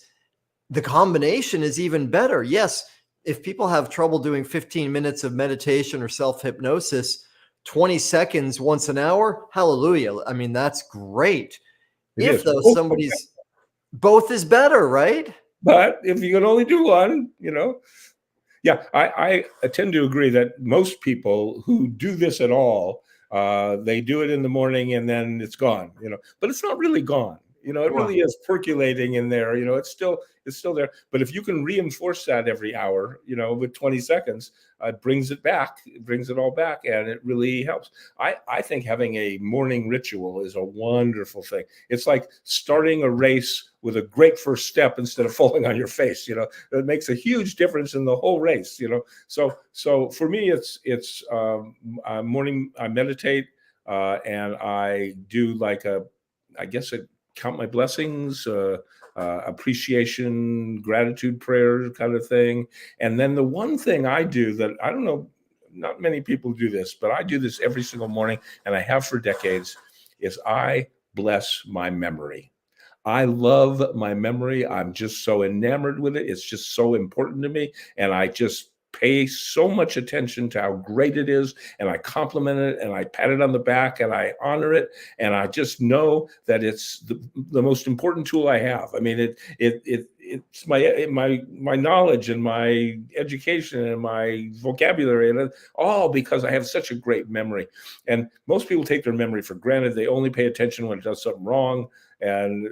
[SPEAKER 1] the combination is even better. Yes, if people have trouble doing 15 minutes of meditation or self-hypnosis, 20 seconds once an hour, hallelujah. I mean, that's great. If though somebody's both is better, right?
[SPEAKER 2] But if you can only do one, yeah, I tend to agree that most people who do this at all, they do it in the morning and then it's gone, but it's not really gone. It really is percolating in there. It's still there. But if you can reinforce that every hour, with 20 seconds, it brings it back. It brings it all back, and it really helps. I think having a morning ritual is a wonderful thing. It's like starting a race with a great first step instead of falling on your face. It makes a huge difference in the whole race. So for me, it's morning. I meditate and I do I guess count my blessings, appreciation, gratitude prayer kind of thing. And then the one thing I do that I don't know, not many people do this, but I do this every single morning, and I have for decades, is I bless my memory. I love my memory. I'm just so enamored with it. It's just so important to me. And I just pay so much attention to how great it is, and I compliment it, and I pat it on the back, and I honor it, and I just know that it's the most important tool I have. I mean, it's my knowledge and my education and my vocabulary, and all because I have such a great memory. And most people take their memory for granted. They only pay attention when it does something wrong. And,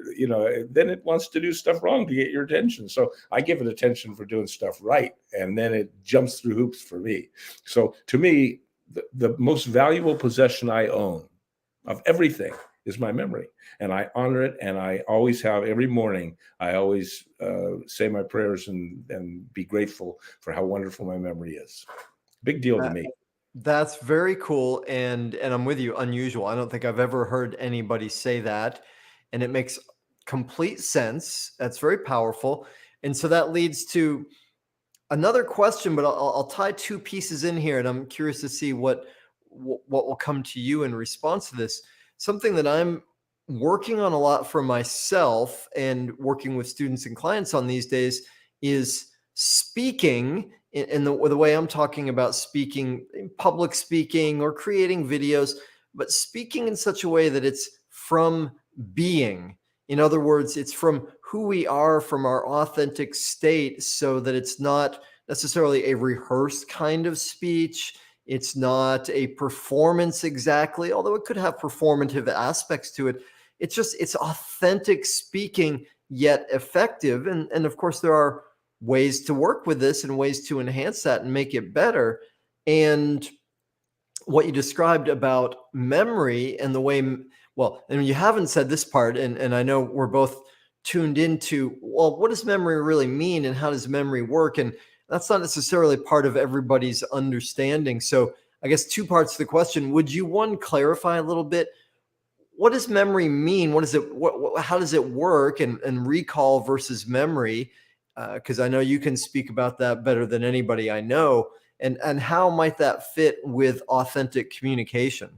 [SPEAKER 2] then it wants to do stuff wrong to get your attention. So I give it attention for doing stuff right. And then it jumps through hoops for me. So to me, the most valuable possession I own of everything is my memory. And I honor it. And I always have every morning, I always say my prayers and be grateful for how wonderful my memory is. Big deal to me.
[SPEAKER 1] That's very cool. And I'm with you, unusual. I don't think I've ever heard anybody say that. And it makes complete sense. That's very powerful. And so that leads to another question, but I'll tie two pieces in here, and I'm curious to see what will come to you in response to this. Something that I'm working on a lot for myself and working with students and clients on these days is speaking in the way I'm talking about speaking, public speaking or creating videos, but speaking in such a way that it's from being. In other words, it's from who we are, from our authentic state, so that it's not necessarily a rehearsed kind of speech. It's not a performance exactly, although it could have performative aspects to it. It's authentic speaking, yet effective. And of course, there are ways to work with this and ways to enhance that and make it better. And what you described about memory and the way, well, and you haven't said this part, and I know we're both tuned into, well, what does memory really mean and how does memory work? And that's not necessarily part of everybody's understanding. So I guess two parts to the question. Would you, one, clarify a little bit? What does memory mean? What is it? How does it work? And recall versus memory? Because I know you can speak about that better than anybody I know. And how might that fit with authentic communication?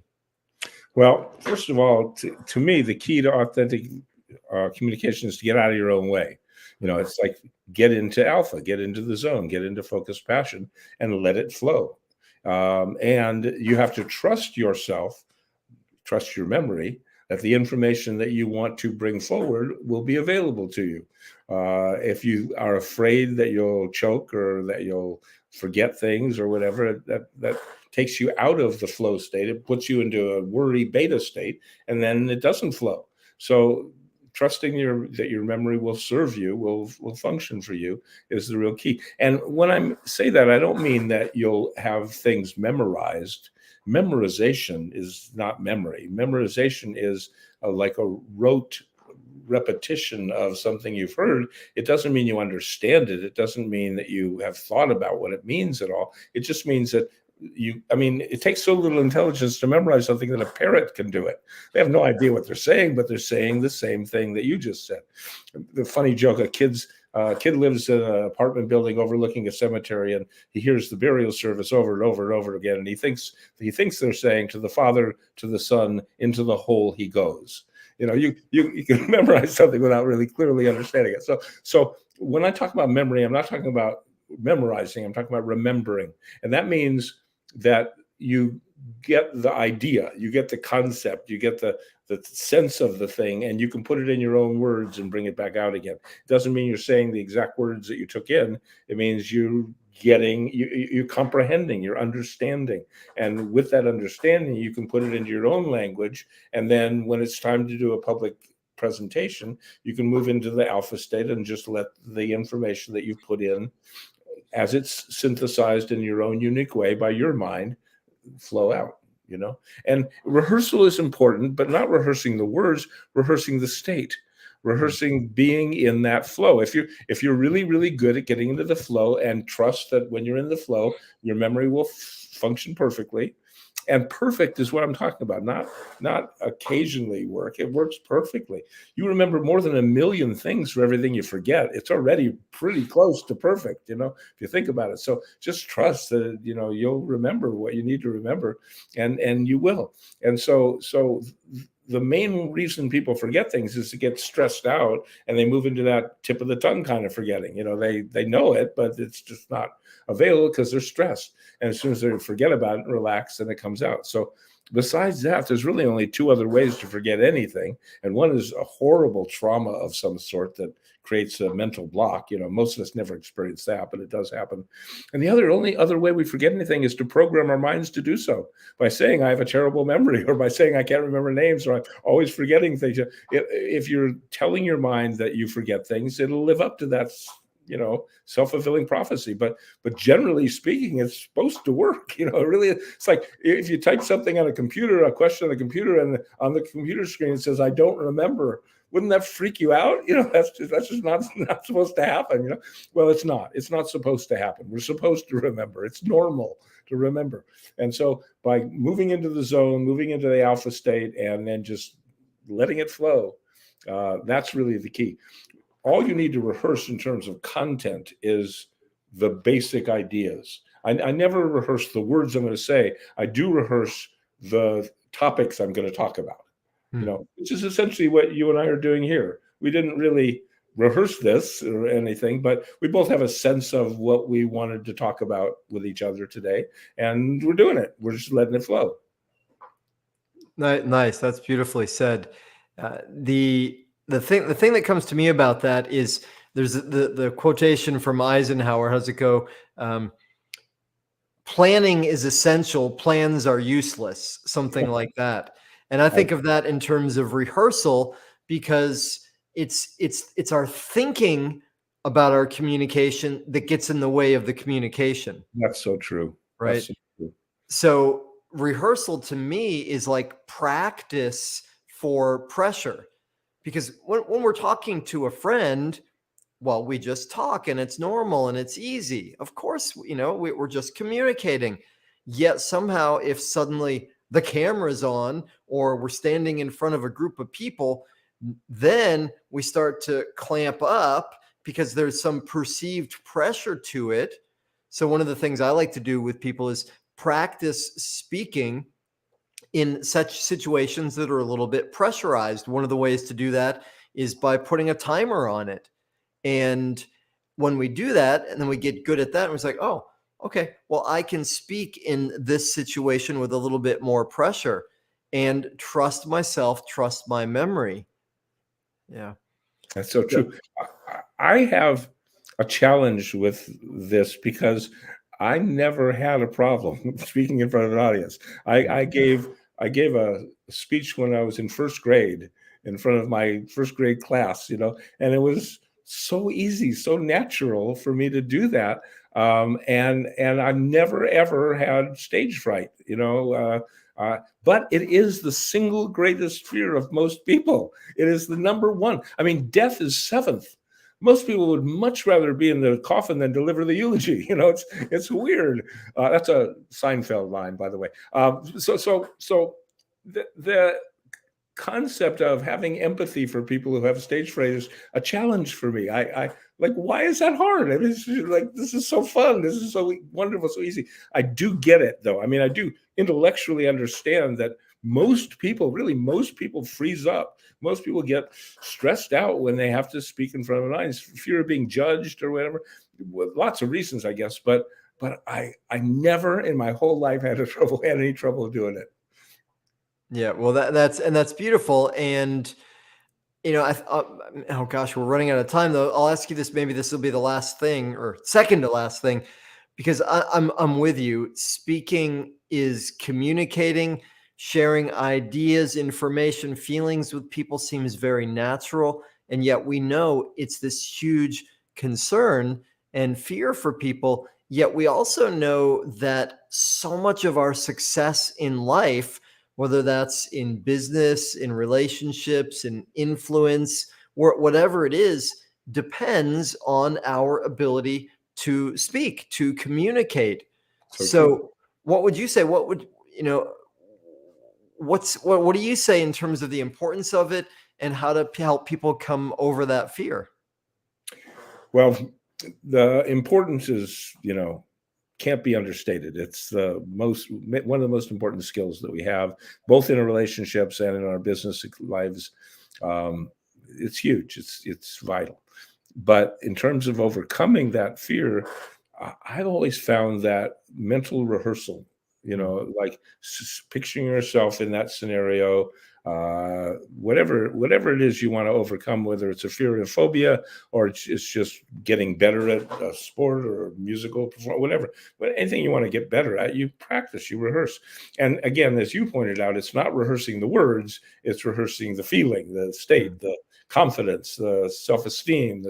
[SPEAKER 2] Well, first of all, to me, the key to authentic communication is to get out of your own way. It's like get into alpha, get into the zone, get into focused passion, and let it flow. And you have to trust yourself, trust your memory, that the information that you want to bring forward will be available to you. If you are afraid that you'll choke or that you'll forget things or whatever, that takes you out of the flow state. It puts you into a worry beta state, and then it doesn't flow. So trusting that your memory will serve you, will function for you, is the real key. And when I say that, I don't mean that you'll have things memorized. Memorization is not memory. Memorization is like a rote repetition of something you've heard. It doesn't mean you understand it. It doesn't mean that you have thought about what it means at all. It just means that it takes so little intelligence to memorize something that a parrot can do it. They have no idea what they're saying, but they're saying the same thing that you just said. The funny joke, a kid lives in an apartment building overlooking a cemetery, and he hears the burial service over and over and over again, and he thinks they're saying, to the Father, to the Son, into the hole he goes. You can memorize something without really clearly understanding it. So when I talk about memory, I'm not talking about memorizing, I'm talking about remembering. And that means that you get the idea, you get the concept, you get the sense of the thing, and you can put it in your own words and bring it back out again. It doesn't mean you're saying the exact words that you took in. It means you're comprehending, you're understanding. And with that understanding, you can put it into your own language. And then when it's time to do a public presentation, you can move into the alpha state and just let the information that you've put in, as it's synthesized in your own unique way by your mind, flow out. And rehearsal is important, but not rehearsing the words, rehearsing the state, rehearsing being in that flow. If you're really, really good at getting into the flow, and trust that when you're in the flow, your memory will function perfectly. And perfect is what I'm talking about, not occasionally work. It works perfectly. You remember more than 1 million things for everything you forget. It's already pretty close to perfect, if you think about it. So just trust that, you'll remember what you need to remember, and you will. And so the main reason people forget things is to get stressed out, and they move into that tip of the tongue kind of forgetting. They know it, but it's just not available because they're stressed. And as soon as they forget about it and relax, then it comes out. So besides that, there's really only 2 other ways to forget anything. And one is a horrible trauma of some sort that creates a mental block. Most of us never experience that, but it does happen. And the only other way we forget anything is to program our minds to do so by saying, I have a terrible memory, or by saying I can't remember names, or I'm always forgetting things. If you're telling your mind that you forget things, it'll live up to that, self-fulfilling prophecy. But generally speaking, it's supposed to work. Really, it's like if you type something on a computer, a question on the computer, and on the computer screen it says, I don't remember. Wouldn't that freak you out? That's just not supposed to happen. Well, it's not. It's not supposed to happen. We're supposed to remember. It's normal to remember. And so by moving into the zone, moving into the alpha state, and then just letting it flow, that's really the key. All you need to rehearse in terms of content is the basic ideas. I never rehearse the words I'm going to say. I do rehearse the topics I'm going to talk about, which is essentially what you and I are doing here. We didn't really rehearse this or anything, but we both have a sense of what we wanted to talk about with each other today, and we're doing it. We're just letting it flow.
[SPEAKER 1] Nice. That's beautifully said. The thing that comes to me about that is there's the quotation from Eisenhower. How's it go? Planning is essential. Plans are useless. Something like that. And I think of that in terms of rehearsal, because it's our thinking about our communication that gets in the way of the communication.
[SPEAKER 2] That's so true.
[SPEAKER 1] Right.
[SPEAKER 2] That's so true.
[SPEAKER 1] So rehearsal to me is like practice for pressure. Because when we're talking to a friend, well, we just talk and it's normal and it's easy. Of course, we're just communicating. Yet somehow, if suddenly the camera's on or we're standing in front of a group of people, then we start to clamp up because there's some perceived pressure to it. So one of the things I like to do with people is practice speaking in such situations that are a little bit pressurized. One of the ways to do that is by putting a timer on it. And when we do that, and then we get good at that, and it's like, oh, okay, well, I can speak in this situation with a little bit more pressure. and trust myself, trust my memory. Yeah.
[SPEAKER 2] That's so true. I have a challenge with this because I never had a problem speaking in front of an audience. I gave a speech when I was in first grade in front of my first grade class, and it was so easy, so natural for me to do that. And I've never ever had stage fright, but it is the single greatest fear of most people. It is the number one. I mean, death is seventh. Most people would much rather be in the coffin than deliver the eulogy. It's weird. That's a Seinfeld line, by the way. So the concept of having empathy for people who have stage fright is a challenge for me. I like, why is that hard? I mean, it's like, this is so fun. This is so wonderful, so easy. I do get it, though. I mean, I do intellectually understand that most people freeze up. Most people get stressed out when they have to speak in front of an audience, fear of being judged or whatever. Lots of reasons, I guess. But I never in my whole life had any trouble doing it.
[SPEAKER 1] Yeah, well, that's beautiful. And oh gosh, we're running out of time though. I'll ask you this. Maybe this will be the last thing, or second to last thing, because I'm with you. Speaking is communicating, sharing ideas, information, feelings with people seems very natural, and yet we know it's this huge concern and fear for people. Yet we also know that so much of our success in life, whether that's in business, in relationships, in influence, or whatever it is, depends on our ability to speak, to communicate. So what would you say? What do you say in terms of the importance of it and how to help people come over that fear?
[SPEAKER 2] Well, the importance is, can't be understated. It's one of the most important skills that we have, both in our relationships and in our business lives. It's huge. It's vital. But in terms of overcoming that fear, I've always found that mental rehearsal, like picturing yourself in that scenario, whatever it is you want to overcome, whether it's a fear and a phobia, or it's just getting better at a sport or a musical performance, anything you want to get better at, you practice, you rehearse. And again, as you pointed out, it's not rehearsing the words, it's rehearsing the feeling, the state, the confidence, the self-esteem,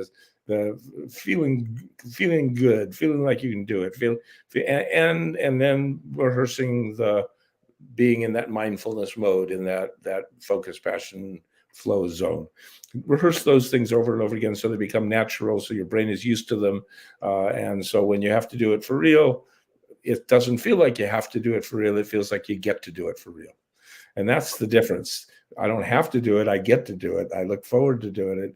[SPEAKER 2] the feeling good, feeling like you can do it, and then rehearsing the being in that mindfulness mode, in that focus, passion, flow zone. Rehearse those things over and over again so they become natural, so your brain is used to them. And so when you have to do it for real, it doesn't feel like you have to do it for real. It feels like you get to do it for real. And that's the difference. I don't have to do it. I get to do it. I look forward to doing it.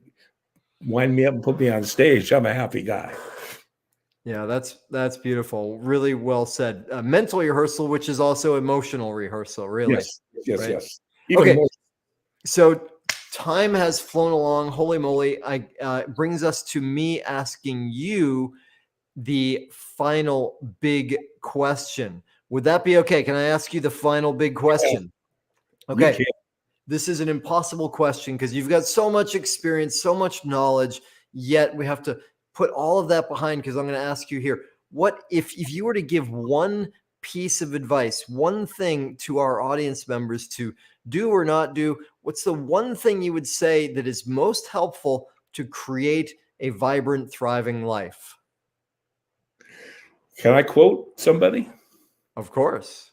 [SPEAKER 2] Wind me up and put me on stage. I'm a happy guy.
[SPEAKER 1] Yeah, that's beautiful. Really well said. Mental rehearsal, which is also emotional rehearsal, really.
[SPEAKER 2] Yes.
[SPEAKER 1] Right?
[SPEAKER 2] Yes. Even
[SPEAKER 1] okay.
[SPEAKER 2] more.
[SPEAKER 1] So time has flown along. Holy moly. Brings us to me asking you the final big question. Would that be okay? Can I ask you the final big question?
[SPEAKER 2] Yeah.
[SPEAKER 1] Okay. This is an impossible question because you've got so much experience, so much knowledge, yet we have to put all of that behind, because I'm going to ask you here, what if you were to give one piece of advice, one thing to our audience members to do or not do, what's the one thing you would say that is most helpful to create a vibrant, thriving life?
[SPEAKER 2] Can I quote somebody?
[SPEAKER 1] Of course.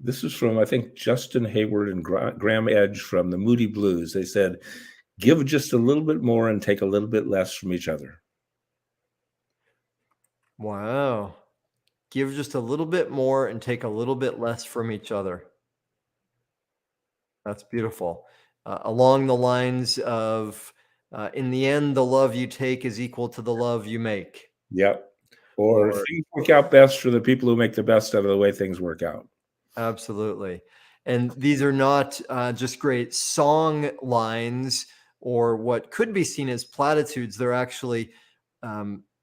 [SPEAKER 2] This is from, I think, Justin Hayward and Graham Edge from the Moody Blues. They said, give just a little bit more and take a little bit less from each other.
[SPEAKER 1] Wow. Give just a little bit more and take a little bit less from each other. That's beautiful. Along the lines of, in the end, the love you take is equal to the love you make.
[SPEAKER 2] Yep. Or things work out best for the people who make the best out of the way things work out.
[SPEAKER 1] Absolutely. And these are not just great song lines or what could be seen as platitudes. They're actually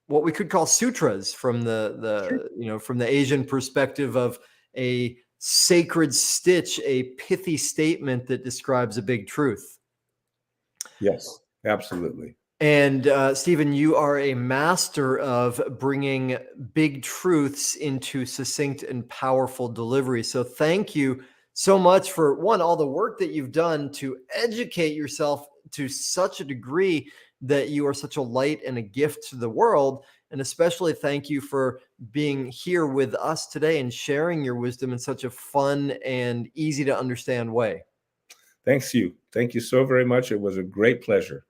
[SPEAKER 1] what we could call sutras from the from the Asian perspective of a sacred stitch, a pithy statement that describes a big truth.
[SPEAKER 2] Yes, absolutely.
[SPEAKER 1] And Stephen, you are a master of bringing big truths into succinct and powerful delivery. So thank you so much for, one, all the work that you've done to educate yourself to such a degree that you are such a light and a gift to the world. And especially thank you for being here with us today and sharing your wisdom in such a fun and easy to understand way.
[SPEAKER 2] Thanks you. Thank you so very much. It was a great pleasure.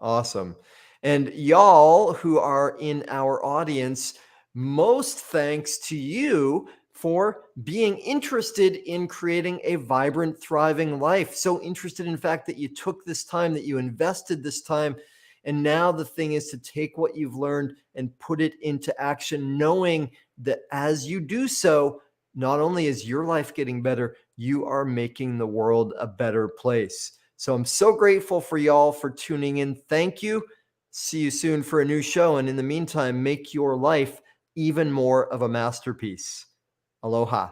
[SPEAKER 1] Awesome. And y'all who are in our audience, most thanks to you for being interested in creating a vibrant, thriving life. So interested, in fact, that you took this time, that you invested this time. And now the thing is to take what you've learned and put it into action, knowing that as you do so, not only is your life getting better, you are making the world a better place. So I'm so grateful for y'all for tuning in. Thank you. See you soon for a new show. And in the meantime, make your life even more of a masterpiece. Aloha.